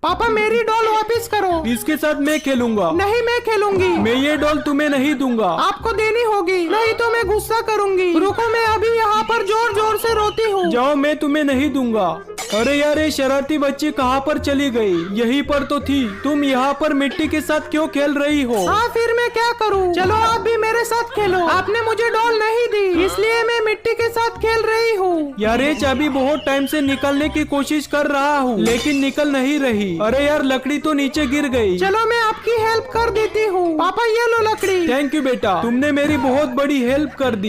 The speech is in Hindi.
पापा मेरी डॉल वापस करो। इसके साथ मैं खेलूंगा। नहीं मैं खेलूंगी। मैं ये डॉल तुम्हें नहीं दूंगा। आपको देनी होगी, नहीं तो मैं गुस्सा करूंगी। रुको मैं अभी यहाँ पर जोर जोर से रोती हूँ। जाओ, मैं तुम्हें नहीं दूंगा। अरे यार, ये शरारती बच्ची कहाँ पर चली गई? यहीं पर तो थी। तुम यहाँ पर मिट्टी के साथ क्यों खेल रही हो? हाँ फिर मैं क्या करूँ? चलो आप भी मेरे साथ खेलो। आपने मुझे डॉल नहीं दी, इसलिए मैं मिट्टी के साथ खेल रही हूँ। यार ये चाबी बहुत टाइम से निकालने की कोशिश कर रहा हूँ, लेकिन निकल नहीं रही। अरे यार, लकड़ी तो नीचे गिर गई। चलो मैं आपकी हेल्प कर देती हूँ। पापा ये लो लकड़ी। थैंक यू बेटा, तुमने मेरी बहुत बड़ी हेल्प कर दी।